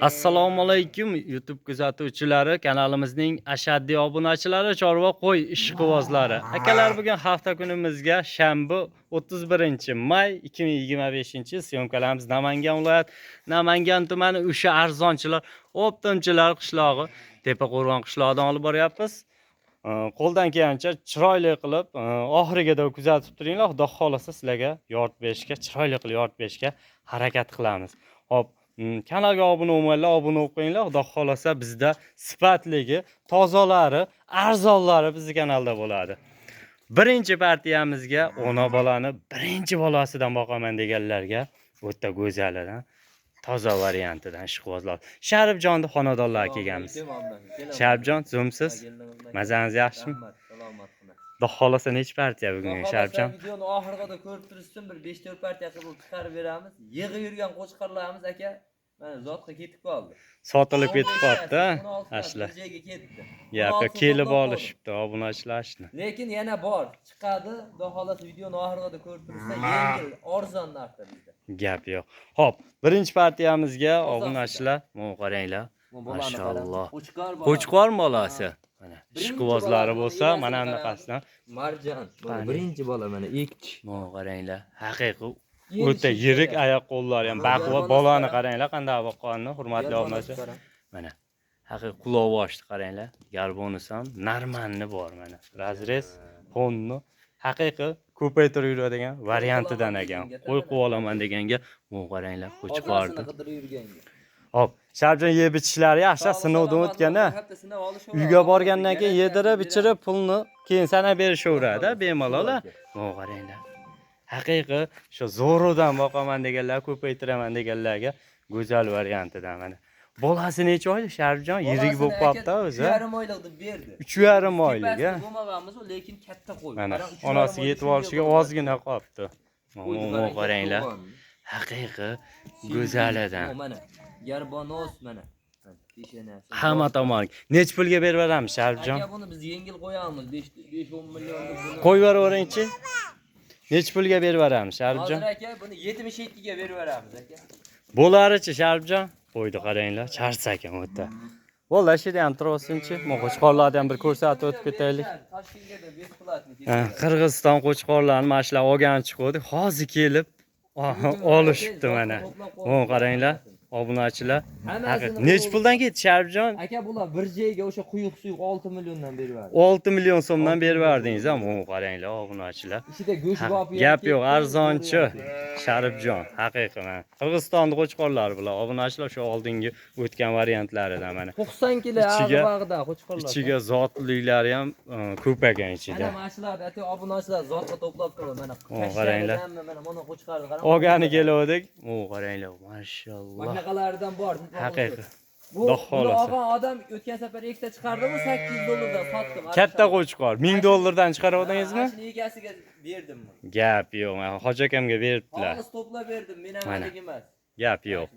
Assalomu alaykum YouTube kuzatuvchilari, kanalimizning ashaddiy obunachilari, chorva qo'y ishqibozlari. Akalar, bugun hafta kunimizga shanba 31-may 2025 syomkalarimiz Namangan viloyat Namangan tumani o'sha arzonchilar, optimchilar qishlog'i Tepaqo'rg'on qishlog'idan olib boryapmiz. Qo'ldan kelgancha chiroyli qilib oxirigacha kuzatib turinglar. Xudo xolasa sizlarga yordam berishga, chiroyli qilib yordam berishga harakat qilamiz. Hop, kanalga obuna bo'lmaganlar obuna bo'lib qo'yinglar. Xudo xolasa bizda sifatligi, tozalari, arzonlari bizning kanalda bo'ladi. Birinchi partiyamizga ona bolani birinchi bolasidan boqaman deganlarga o'ta go'zalidan toza variantidan ishqibozlar. Sharifjonni xonadonlarga kelganmiz. Sharifjon, zo'msiz? Mazangiz yaxshimi? Xudo xolasa necha partiya bugun Sharifjon? Videoni oxirigacha ko'rib turishsin, bir 5-4 partiya qilib chiqarib beramiz. Yig'i yurgan qo'chqarlarimiz aka, mana zotga ketib qoldi. Sotilib ketib qoldi, ashla. Joyga ketdi. Yo'q, kelib olishibdi obunachilashni. Lekin yana bor, chiqadi. Xudo xolasa videoni oxirigacha ko'rib turishsa, yengil, arzon narxda bizda. Gap yo'q. Xo'p, birinchi partiyamizga obunachilar, mana qaranglar. Mashalloh. Qo'chqor bolasi. Mana ishqibozlari bo'lsa, mana bunaqasidan Marjon, birinchi bola mana ikki. Mana qaranglar. Haqiqiy o'ta yirik oyoq qo'llari ham baquvvat bolani qaranglar, qanday boqqanini, hurmatli obunachilar. Mana haqiqiy quloqboshni qaranglar. Garbonus ham narmanni bor mana. Razrez, ponni haqiqiy ko'paytirib yuradigan variantidan ekan. Qo'y qilib olaman deganga, bu qaranglar qo'chqordi. Hop, Sharifjon yeb ichishlari yaxshi, sinovdan o'tganda uyga borgandan keyin yedirib, ichirib, pulni keyin sanab berishaveradi, bemalol. Bu qaranglar. Haqiqiy shu zo'rudan boqaman deganlar, ko'paytiraman deganlarga go'zal variantidan mana. Bolasi necha oylik Sharifjon? Yirik bo'lib qolibdi o'zi. 3,5 oylik deb berdi. 3,5 oylik, ha. Bo'lmaganmiz, lekin katta qo'y. Mana onasiga yetib olishiga ozgina qolibdi. Mana qaranglar. Haqiqiy go'zalidan. Mana garbonos mana. Hamma tomon. Nech pulga berib beramiz Sharifjon? Aka, buni biz yengil qo'yamiz. 5-10 million deb buni. Qo'yveravering-chi. Nech pulga berib beramiz Sharifjon? Hozir aka, buni 72 ga berib beramiz aka. Bo'lari-chi Sharifjon? Qo'ydi qaranglar, charchakan o'ta. Bo'ldi, shida ham tursin-chi. Mo qo'chqorlarni ham bir ko'rsatib o'tib ketaylik. Toshkentga besplatni. Qirg'iziston qo'chqorlarini mana shular olgan chiqdi. Hozir kelib olishibdi mana. Mo qaranglar. Obunachilar. Nech puldan ketdi Sharifjon? Aka, bular bir joyga o'sha quyuq 6 milliondan berib berdi. 6 million so'mdan berib berdingiz, ha? Mo qaranglar obunachilar. Ichida go'sht bor. Gap yo'q, arzonchi Sharifjon, haqiqiy mana. Qirg'izistonning qo'chqorlari bular. Obunachilar shu oldingi o'tgan variantlaridan mana. 90 kilo ag'vag'ida qo'chqorlar. Ichiga zotliklari ham ko'p ekan ichida. Mana shular, aka, obunachilar zotga to'plab turadi mana. Qaranglar. Mana qo'chqarni qarang. Olgani keluvdik. O qaranglar, mashalloh. Bunaqalardan bor. Haqiqiy. Bu olgan odam o'tgan safar ikkita chiqardi-ku, $800 dan sotdim. Katta qo'chqor. $1000 chiqaravdingizmi? Shuni egasiga berdim. Gap yo'q. Men hoji akamga beribdilar. Hozir to'plab berdim, men ham emas. Gap yo'q.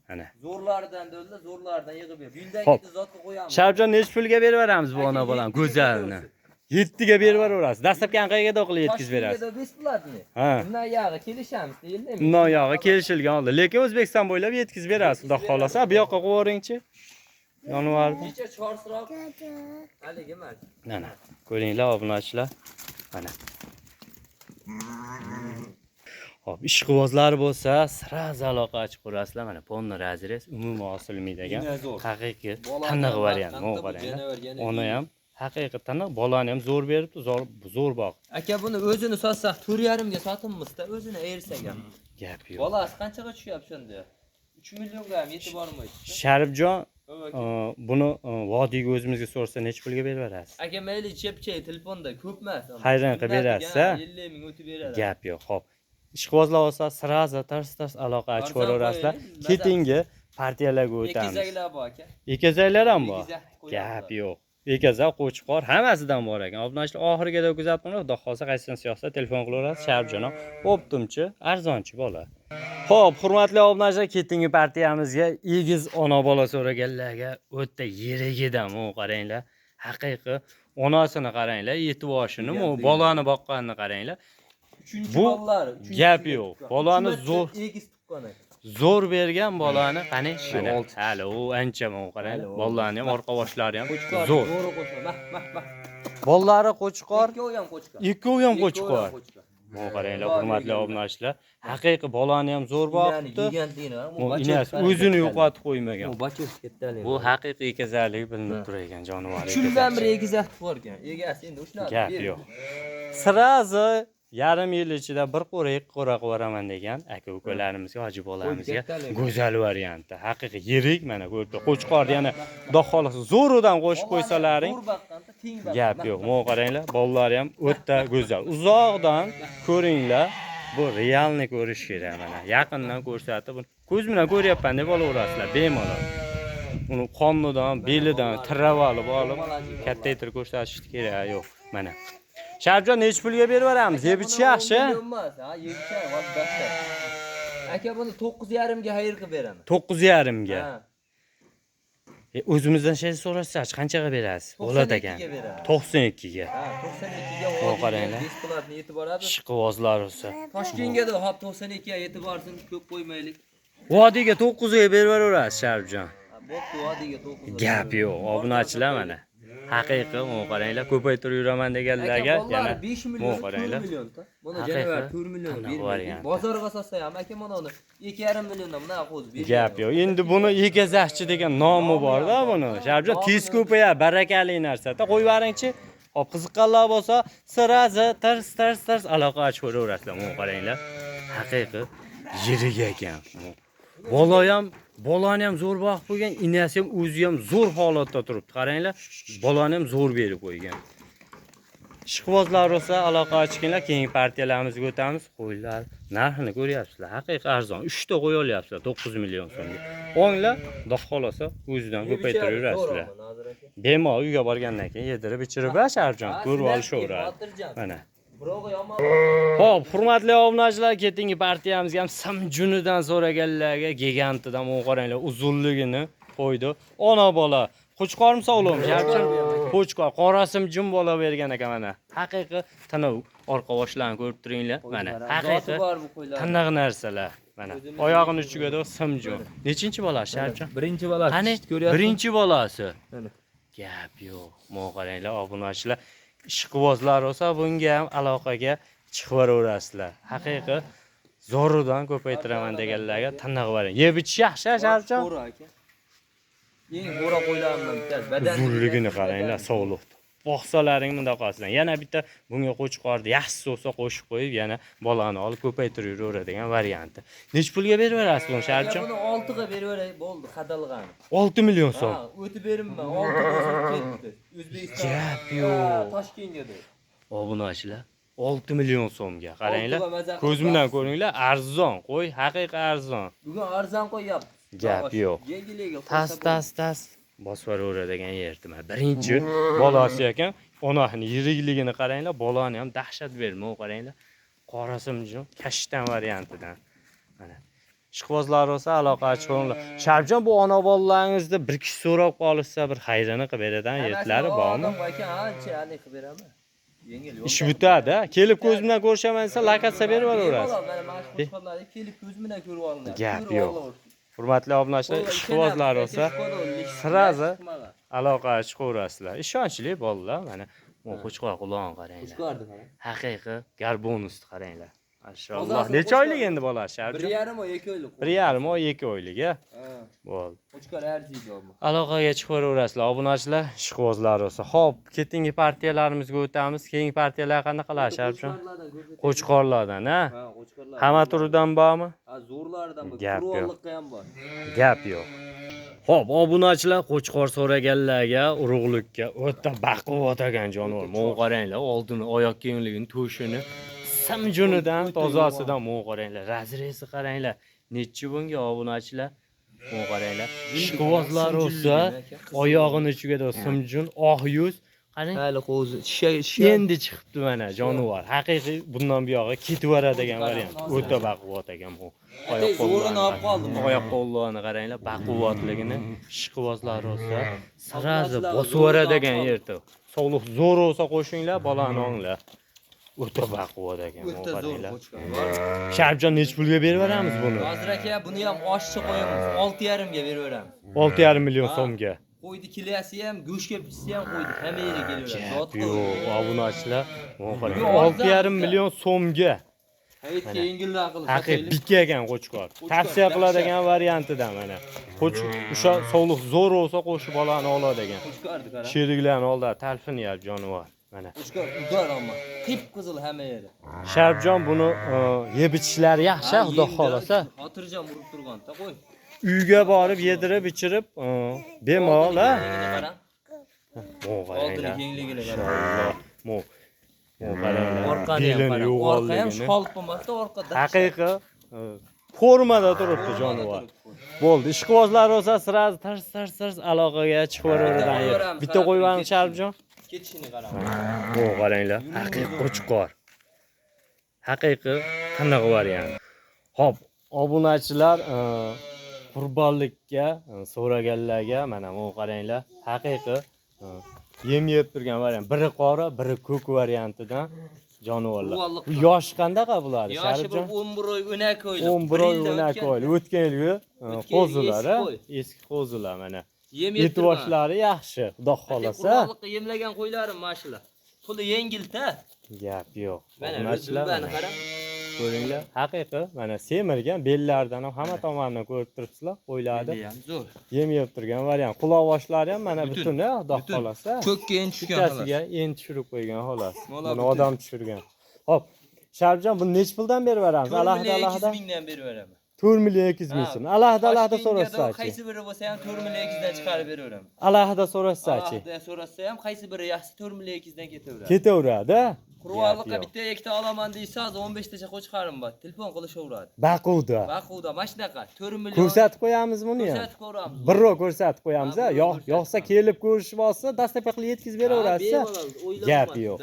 Mana. Zo'rlardan bo'ldi, zo'rlardan yig'ib ber. Bundan keyin zotga qo'yamiz. Sharifjon, nech pulga berib beramiz bu ona bolam go'zalni? 7 ga berib beraverasiz. Dastlabki anqaga qilib yetkazib berasiz. Toshkentga besplatni. Ha. Bundan yog'i kelishamiz, deyildimi? Bundan yog'i kelishilgan oldi. Lekin O'zbekiston bo'ylab yetkazib berasiz, xudo xolasa. Bu yoqqa qo'yavering-chi. Yanvarda. Necha chorsroq? Haligi emas. Mana, ko'ringlar obunachilar. Mana. Hop, ishqibozlar bo'lsa, sraz aloqa ochib qo'yasizlar. Mana ponni razrez umuman osilmaydigan haqiqiy taniq variant. Mo qaranglar. Ona ham haqiqiy taniq, bolani ham zo'r beribdi, zo'r boq. Aka, buni o'zini sotsak 4,5 ga sotimizda, o'zini ersak ham. Gap yo'q. Bolasi qanchaga tushyapti shunda? 3 millionga ham yetib bormaydi. Sharifjon, buni vodiyga o'zimizga so'rasa nech pulga berib berasiz? Aka, mayli chepchay telefonda ko'p emas. Hayron qilib berasiz, ha? 50 ming o'tib beradi. Gap yo'q. Xo'p. Ishqibozlar bo'lsa, siraza tars aloqa ochib qo'yaverasizlar. Ketingi partiyalarga o'tamiz. Ekizaklar bor aka. Ekizaklar ham bor. Gap yo'q. Ekazak, qo'chqor hammasidan bor ekan. Obunachilar oxirigacha kuzatib turib, xudo xolsa qaysidan siyosat telefon qilaverasiz. Sharifjon, optimchi, arzonchi bola. Xo'p, hurmatli obunachilar, ketingi partiyamizga egiz ona bola so'raganlarga o'ta yirigidan o qaranglar. Haqiqiy onasini qaranglar, yetib olishini, bolani boqqanini qaranglar. Bu bolalar, gap yo'q. Bolani zo'r egiz tuqqan. zo'r bergan bolani qani Shu mana olti. hali u ancha men qarang. Hali u. Bollarni ham orqa boshlari ham Qo'chqor, zo'r. zo'ri qo'chqor. Mah. Bollari qo'chqor, Ikkovi ham qo'chqor. ikkovi ham Ikkovi qo'chqor. Men qaranglar, hurmatli obunachilar, haqiqiy bolani ham zo'r boqibdi. Inas o'zini yo'qotib qo'ymagan. Bu bachos kattalik. Bu haqiqiy ekizalik bilinib turgan jonivor. Shundan bir egizak borgan. Egasi endi o'shunaqa. Gap yo'q. Sirazi yarim yil ichida bir qo'ra ikki qo'ra qo'raman degan aka-ukalarimizga, hoji bolamizga go'zal variantda. Haqiqiy yirik mana ko'rdi. Qo'chqor yana xudo xolasa zo'ridan qo'shib qo'ysalaring gap yo'q. Mo qaranglar, bollari ham o'ta go'zal. Uzoqdan ko'ringlar. Bu realni ko'rish kerak mana. Yaqindan ko'rsatib, ko'z bilan ko'ryapman deb olaverasizlar bemalol. Uni qonidan, belidan tiravali olib, kattaytirib ko'rsatish kerak yo'q. Mana. Sharifjon nech pulga berib beramiz? Yebichi yaxshi. Emas, ha, yebichi vaqtda. Aka buni 9,5 ga xayr qilib beraman. 9,5 ga. Ha. O'zimizdan şey so'rasangiz qanchaga berasiz? Bo'ladi ekan. 92 ga. Ha, 92 ga Qo'y qaranglar. Besplatni yetib boradi. Ishqivozlar bo'lsa. Toshkentga da hop 92 ga yetib borsin, ko'p qo'ymaylik. Vodiyga 9 ga berib beraverasiz Sharifjon. Bo'pti, vodiyga 9 ga. Gap yo'q. Obunachilar mana. Haqiqiy, mo qaranglar, ko'paytirib yuraman deganlarga yana 5 mo million, 4 qaranglar. million ta. Buni janavar 4 million bermaydi. Bozorga sotsa ham aka mana uni 2,5 milliondan bunaqa qo'yib beradi. Gap yo'q. Endi buni egazachchi degan nomi bor-da buni. Sharifjon tez ko'paya, barakali narsa-da. Qo'yib yuboringchi. Hop, qiziqqanlar bo'lsa, sirazi tars aloqa ochib ko'raverasizlar. Mo qaranglar. Haqiqiy yirik ekan. Bolani ham zo'r boqib qo'ygan, inasi ham o'zi ham zo'r holatda turibdi. Qaranglar, bolani ham zo'r berib qo'ygan. Ishqibozlar bo'lsa aloqa ochinglar, keyingi partiyalarimizni o'tamiz. Qo'ylar narxini ko'ryapsizlar. Haqiqiy arzon. 3 ta qo'y olyapsizlar 9 million so'mga. O'nglar, xudo xolasa o'zidan ko'paytirib yurasizlar. Bemalol uyga borgandan keyin yedirib ichirib Sharifjon ko'rib olishaveradi. Mana. Xo'p, hurmatli obunachilar, ketingi partiyamizga ham simjunidan so'raganlarga gigantidan mo qaranglar, uzunligini qo'ydi. Ona bola Qo'chqormi sog'lom? Sharifjon qo'chqor, qorasim jim bola bergan ekan mana. Haqiqiy tinov orqa boshlarini ko'rib turinglar. Mana haqiqiy tiniq narsalar. Mana oyog'ini uchiga da simjun. Nechinchi bola Sharifjon? Birinchi bolasi. Qani? Ko'ryapsiz? Birinchi bolasi. Mana. Gap yo'q. Mo qaranglar, obunachilar. Ishqibozlar bo'lsa bunga ham aloqaga chiqaverasizlar. Haqiqiy zo'ridan ko'paytiraman deganlarga tiniq bering. Yebichi yaxshi Sharifjon. To'g'ri aka. Eng bo'ra qo'ylarimdan bittasi. Badan Uzunligini qaranglar, sog'liq. Boqsalaring bunday qolsin. Yana bitta bunga qo'chqorni yaxshi bo'lsa qo'shib qo'yib, yana bolani olib ko'paytirib yuraveradigan varianti. Nech pulga berib berasiz buni Sharifjon? Buni 6 ga berib beray, bo'ldi, qadalg'an. 6 million so'm. Ha, o'tib berimman. 6 bo'lsa ketdi. O'zbekiston. Gap yo'q. Toshkentga de. Obunachilar 6 million so'mga qaranglar. 6 ga maza Ko'z bilan ko'ringlar, arzon. Qo'y, haqiqiy arzon. Bugun arzon qo'yapti. Gap yo'q. Yengiliga Tas bosvaveradigan yerda. Birinchi bolasi ekan. Onasining yirikligini qaranglar, bolani ham dahshat berma, qaranglar. Qorasimjon kashtan variantidan. Mana. Ishqibozlar bo'lsa aloqa ochinglar. Sharifjon, bu ona bolalaringizni bir kishi so'rab qolsa, bir xayrini qilib beradigan yerlari bormi? Aka, ancha alik qilib beraman. Yengil yo'q. Ish bitadi. Kelib ko'z bilan ko'rishaman desa, lokatsiya berib yuborasiz. Mana mashhur qo'shqonlarga kelib ko'z bilan ko'rib olinadi. Gap yo'q. Hurmatli obunachilar, ishqibozlar bo'lsa, sirazi aloqa chiqaverasizlar. Ishonchli bolalar, mana qo'chqor qulog'ini qaranglar. Qo'chqorni qarang. Haqiqiy garbonusni qaranglar. Mashalloh. Necha oylik endi bola Sharifjon? 1,5 oy, 2 oylik. 1,5 oy, 2 oylik, a? Bo'ldi. Qo'chqor arziydi bu. Aloqaga chiqaverasizlar obunachilar, ishqibozlar bo'lsa. Xo'p, ketingi partiyalarimizga o'tamiz. Keyingi partiyalar qanaqa qiladi Sharifjon? Qo'chqorlardan, a? Ha, qo'chqorlar. Hamma turidan bormi? Ha, zo'rlaridan bor. Gap yo'q. Qurolliqqa ham bor. Gap yo'q. Xo'p, obunachilar qo'chqor so'raganlarga, urug'likka o'ta baquvvat ekan jonivor. Mo qaranglar, oldini oyoq kiyimligini, to'shini, simjunidan, tozasidan mo qaranglar. Razresi qaranglar. Nechi bunga obunachilar? Mo qaranglar. Ishqibozlar bo'lsa, oyog'ini uchiga da simjun, oq yuz. Qarang. Hali qo'zi Endi chiqibdi mana jonivor. Haqiqiy bundan buyog'i ketib boradigan variant. O'ta baquvvat ekan bu. zo'rini olib qoldim. Oyoq qo'llarini qaranglar, baquvvatligini ishqibozlar bo'lsa, sirazi bosib yuboradigan yerda. Sog'liq zo'r bo'lsa qo'shinglar, bolani onglar. O'ta baquvvat ekan. O'ta zo'r qaranglar. qo'chqor. Sharibjon necha pulga berib beramiz buni? Hozir aka buni ham oshchi qo'yamiz. 6,5 ga berib beramiz. 6,5 million Ha. so'mga. Qo'ydi kilasi ham, go'shtga pishsa ham qo'ydi. Hamma yerga kelaveradi. Zot Yo'q, obunachilar. Qarang. Yo'q, 6,5 million so'mga. Hayitga yengilroq qilib Haqiqiy bikka ekan qo'chqor. Tavsiya qiladigan variantidan mana. O'sha sog'liq zo'r bo'lsa qo'shib olani oladigan. Qo'chqordi qara. Sheriklarni oldida talpinyapti jonivor. Mana. Qo'chqor udor ammo. Qip-qizil hamma yeri. Sharibjon buni yeb ichishlari yaxshi, xudo xolasa. Xotirjam urib turganda qo'y. Uyga borib yedirib ichirib bemalol ha. Oldini kengligini qara. Inshaalloh. Mo. Qaranglar. Orqani ham qara. Orqa ham shqolib bo'lmasa orqada. Haqiqiy formada turibdi jonivor. Bo'ldi, ishqibozlar bo'lsa sirasi tars aloqaga chiqaveradigan. Bitta qo'yibamiz Sharibjon. Ketishini qara. Qaranglar, haqiqiy qo'chqor. Haqiqiy tiniq variant. Xo'p, obunachilar qurbonlikka so'raganlarga mana bu qaranglar, haqiqiy yem yeb turgan variant. Biri qora, biri ko'k variantidan jonivorlar. Bu yosh qandaqa bo'ladi, Sharibjon? Yoshi 11 oy, 12 oylik. 11 oy, 12 oylik. O'tgan yilgi qo'zilar, eski qo'zilar mana. Yem yeb turgan. E'tiboshlari yaxshi, xudo xolasa. Qurbonlikqa yemlagan qo'ylarim mashina. Puli yengil-ta. Gap yo'q. Mana Obunachilar o'zini qara. ko'ringlar, haqiqiy mana semirgan bellaridan ham hamma tomondan ko'rib turibsizlar, qo'ylarni. Zo'r. Yem yeb turgan variant. Quloq boshlari ham mana butun, xudo xolasa. Ko'kka endi tushgan Bittasiga endi tushirib qo'ygan xolos. Buni odam tushirgan. Xo'p, Sharibjon buni necha puldan berib beramiz? Alohida 200 mingdan berib beraman. 4 million 200 ming so'm. Alohida so'rashsa-chi. Qaysi biri bo'lsa ham 4 million 200 dan chiqarib beraveramiz. Alohida so'rashsa-chi. Alohida so'rashsa ham qaysi biri yaxshi 4 million 200 dan ketaveradi. Ketaveradi. Quruvaliqqa bitta ikkita olaman deysiz, 15 tacha qo'chqarim bor. Telefon qilishaveradi. Baquvda. Baquvda mana shunaqa 4 million. Ko'rsatib qo'yamiz buni ham. Ko'rsatib ko'ramiz. Birro ko'rsatib qo'yamiz a. Yo'qsa kelib ko'rishib olsa, dastlabki qilib yetkazib beraverasiz. Gap yo'q.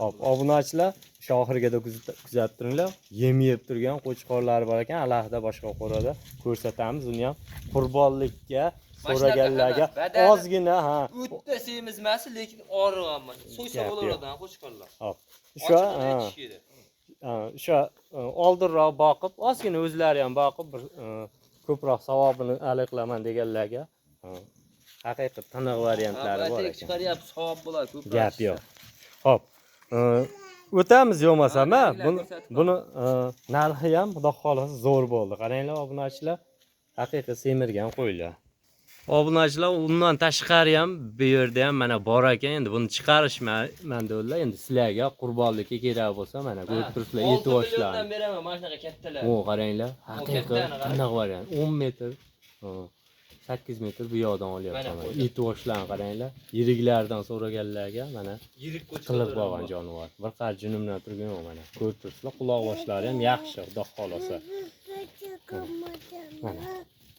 Hop, obunachilar shu oxirigacha kuzatib turinglar. Yem yeb turgan qo'chqorlar bor ekan, alohida boshqa qo'rada ko'rsatamiz. Uni ham qurbonlikka so'raganlarga ozgina ha. O'tda semiz emas, lekin og'riqman. So'ysa bo'laveradigan qo'chqorlar. Hop. O'sha oldinroq boqib, ozgina o'zlari ham boqib bir ko'proq savobini alik qilaman deganlarga haqiqiy tiniq variantlari bor ekan. Chiqaryapti, savob bo'ladi ko'proq. Gap yo'q. Hop. O'tamiz yo'masam ha. Buni narxi ham xudo xolasa zo'r bo'ldi. Qaranglar obunachilar, haqiqiy semirgan qo'ylar. Obunachilar, undan tashqari ham bu yerda ham mana bor ekan. Endi buni chiqarishman dedilar. Endi sizlarga qurbonlikka kerak bo'lsa mana ko'rib turibsizlar, yetib boshladi. Beraman mana shunaqa kattalar. Qaranglar, haqiqiy qanaqa variant. 10 metr, 8 metr bu yoqdan olyapman. Yetib boshladi qaranglar. Yiriklardan so'raganlarga mana yirik qilib qo'ygan jonivor. Bir qar junimdan turgan mana. Ko'rib turibsizlar, quloq boshlari ham yaxshi, xudo xolasa.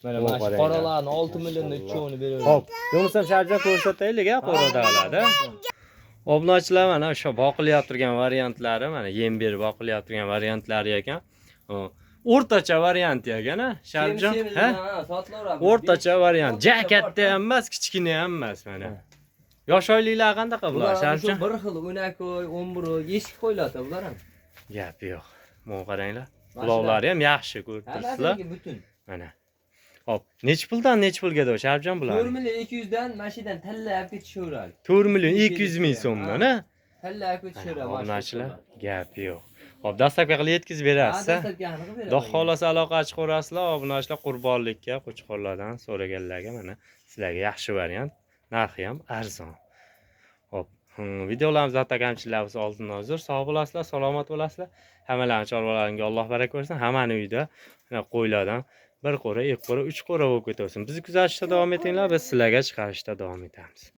Mana qoralarni 6 milliondan 3 beraveradi. Hop, yo'qsa Sharibjon ko'rsataylik a, qo'radalarda. Obunachilar mana o'sha boqilyapti turgan variantlari, mana yem berib boqilyapti turgan variantlari ekan. O'rtacha variant ekan a, Sharibjon, ha? O'rtacha variant. Ja katta ham emas, kichkina ham emas mana. Yosh oyliklar qanaqa bular, Sharibjon? Bir xil 12 oy, 11 oy, eshik qo'yiladi bular ham. Gap yo'q. Mana qaranglar. Quloqlari ham yaxshi ko'rib turibsizlar. Mana. Hop, necha puldan necha pulga do Sharibjon bular? 4 million 200 dan mashidan tallab ketishaveradi. 4 million 200 ming so'mdan, ha? Tallab ketishaveradi. Obunachilar, gap yo'q. Hop, dastlabki qilib yetkazib berasiz. Xudo xolasa aloqa chiqarasizlar, obunachilar qurbonlikka qo'chqorlardan so'raganlarga mana sizlarga yaxshi variant, narxi ham arzon. Hop, videolarimiz zatta kamchiliklar bo'lsa oldindan uzr, sog' bo'lasizlar, salomat bo'lasizlar. Hammalarning chorvalaringga Alloh baraka bersin. Hammaning uyida qo'ylardan bir qo'ra, ikki qo'ra, uch qo'ra bo'lib ketaversin. Bizni kuzatishda davom etinglar, biz sizlarga chiqarishda davom etamiz.